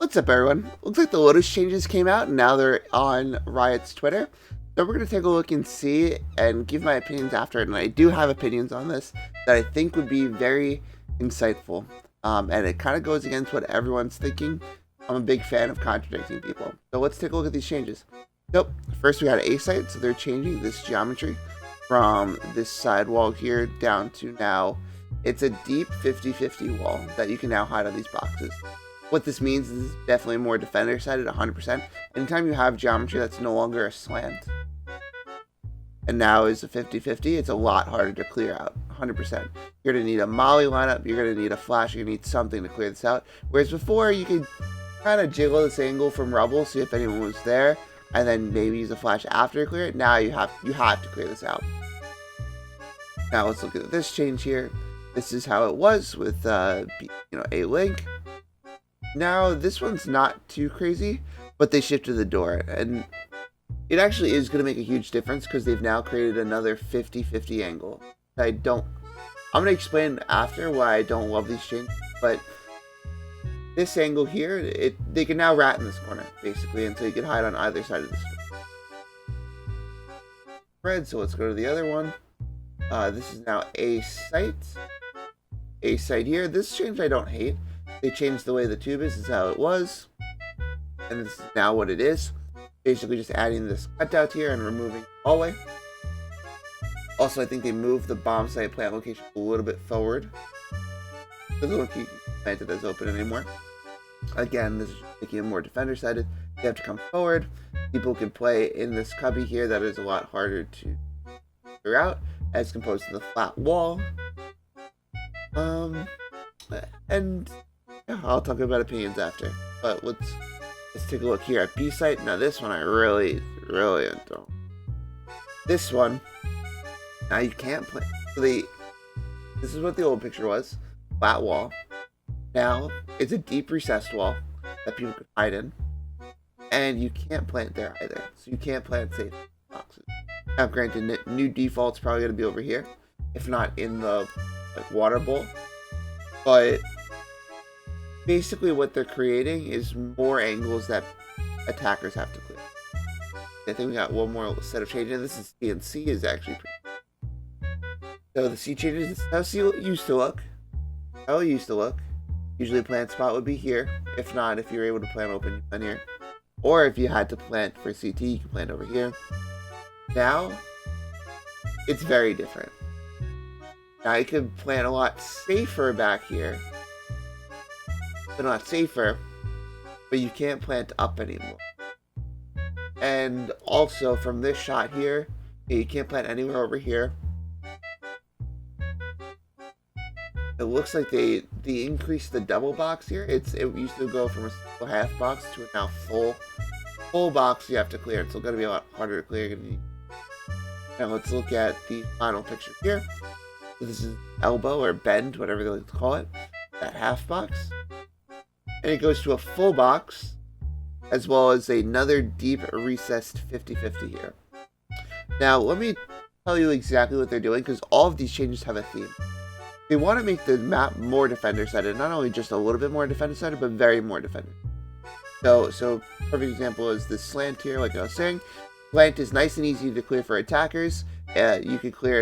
What's up, everyone? Looks like the Lotus changes came out and now they're on Riot's Twitter. So we're going to take a look and see and give my opinions after it. And I do have opinions on this that I think would be very insightful. And it kind of goes against what everyone's thinking. I'm a big fan of contradicting people. So let's take a look at these changes. So first we got A site. So they're changing this geometry from this side wall here down to now. It's a deep 50-50 wall that you can now hide on these boxes. What this means is definitely more defender sided, 100%. Anytime you have geometry that's no longer a slant, and now is a 50-50, it's a lot harder to clear out, 100%. You're going to need a molly lineup, you're going to need a flash, you're going to need something to clear this out. Whereas before, you could kind of jiggle this angle from rubble, see if anyone was there, and then maybe use a flash after you clear it. Now you have to clear this out. Now let's look at this change here. This is how it was with a link. Now, this one's not too crazy, but they shifted the door, and it actually is going to make a huge difference because they've now created another 50-50 angle. I'm going to explain after why I don't love these changes, but this angle here, they can now rat in this corner, basically, and so you can hide on either side of the spread. So let's go to the other one. This is now A site. A site here. This change I don't hate. They changed the way the tube is how it was, and this is now what it is. Basically just adding this cutout here and removing the hallway. Also, I think they moved the bomb site plant location a little bit forward. Doesn't look planted as open anymore. Again, this is making it more defender sided. You have to come forward. People can play in this cubby here that is a lot harder to figure out as opposed to the flat wall. And yeah, I'll talk about opinions after, but let's take a look here at B site. Now this one I really don't. This one, now you can't play. So this is what the old picture was, flat wall. Now it's a deep recessed wall that people could hide in, and you can't plant there either. So you can't plant safe boxes. Now granted, new default's probably gonna be over here, if not in the water bowl, but basically what they're creating is more angles that attackers have to clear. I think we got one more set of changes. This is C, and C is actually pretty. So the C changes, this is how C used to look. How it used to look. Usually plant spot would be here. If not, if you're able to plant open, you plant here. Or if you had to plant for CT, you can plant over here. Now, it's very different. Now you could plant a lot safer back here. But not safer, but you can't plant up anymore. And also from this shot here, you can't plant anywhere over here. It looks like they increased the double box here. It used to go from a single half box to a now full box you have to clear. It's still gonna be a lot harder to clear. Now let's look at the final picture here. So this is elbow or bend, whatever they like to call it. That half box. And it goes to a full box, as well as another deep recessed 50-50 here. Now, let me tell you exactly what they're doing, because all of these changes have a theme. They want to make the map more defender-sided, not only just a little bit more defender-sided, but very more defender. So perfect example is this slant here, like I was saying. Slant is nice and easy to clear for attackers. You can clear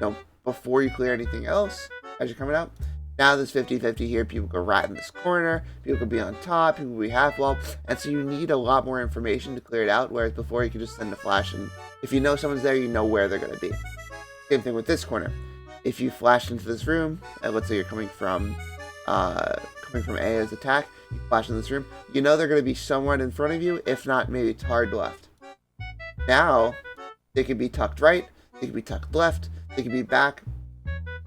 it, before you clear anything else as you're coming out. Now this 50-50 here, people go right in this corner, people can be on top, people can be half wall, and so you need a lot more information to clear it out, whereas before you could just send a flash, and if you know someone's there, you know where they're going to be. Same thing with this corner. If you flash into this room, and let's say you're coming from A as attack, you flash in this room, you know they're going to be somewhere in front of you, if not maybe it's hard left. Now, they can be tucked right, they can be tucked left, they can be back.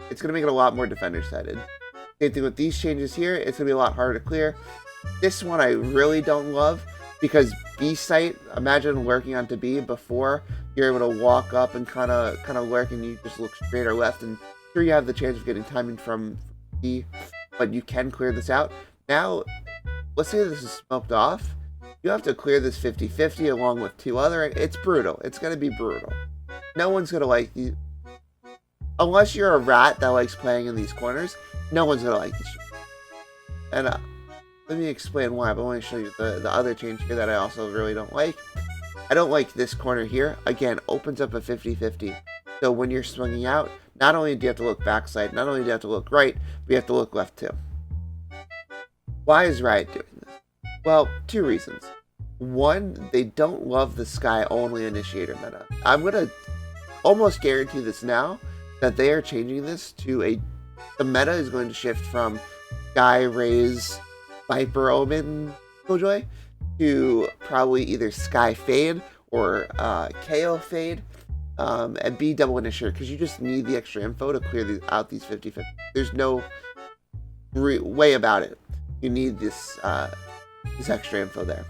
It's going to make it a lot more defender-sided. Same thing with these changes here. It's going to be a lot harder to clear. This one I really don't love because B site, imagine lurking onto B before you're able to walk up and kind of lurk and you just look straight or left, and sure you have the chance of getting timing from B, but you can clear this out. Now, let's say this is smoked off. You have to clear this 50-50 along with two other. It's brutal. It's going to be brutal. No one's going to like these. Unless you're a rat that likes playing in these corners, no one's going to like these. And let me explain why, but I want to show you the other change here that I also really don't like. I don't like this corner here. Again, opens up a 50-50. So when you're swinging out, not only do you have to look backside, not only do you have to look right, but you have to look left too. Why is Riot doing this? Well, two reasons. One, they don't love the Sky only initiator meta. I'm going to almost guarantee this now, that they are changing this to the meta is going to shift from Sky, Raze, Viper, Omen, Killjoy to probably either Sky Fade or KO Fade, and be double initiator, because you just need the extra info to clear out these 50-50. There's no way about it. You need this extra info there.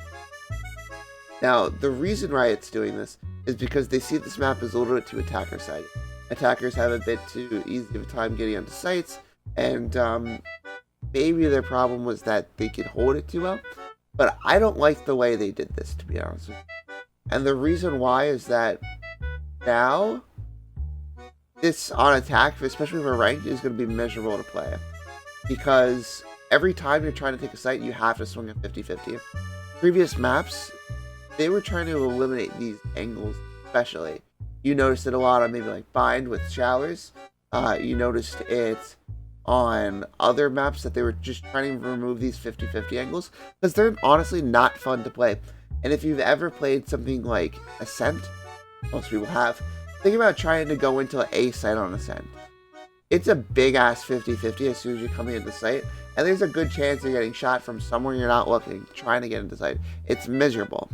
Now, the reason Riot's doing this is because they see this map as a little bit too attacker sided. Attackers have a bit too easy of a time getting onto sites, and maybe their problem was that they could hold it too well. But I don't like the way they did this, to be honest with you. And the reason why is that now, this on attack, especially for ranked, is going to be miserable to play. Because every time you're trying to take a site, you have to swing a 50-50. Previous maps, they were trying to eliminate these angles, especially. You noticed it a lot on maybe like Bind with Showers. You noticed it on other maps that they were just trying to remove these 50-50 angles, because they're honestly not fun to play. And if you've ever played something like Ascent, most people have, think about trying to go into a site on Ascent. It's a big ass 50-50 as soon as you're coming into site, and there's a good chance you're getting shot from somewhere you're not looking, trying to get into site. It's miserable.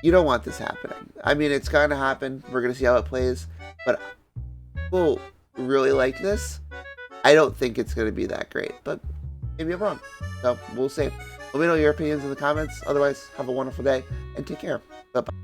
You don't want this happening. I mean, it's going to happen. We're going to see how it plays. But people really like this. I don't think it's going to be that great. But maybe I'm wrong. So we'll see. Let me know your opinions in the comments. Otherwise, have a wonderful day and take care. Bye-bye.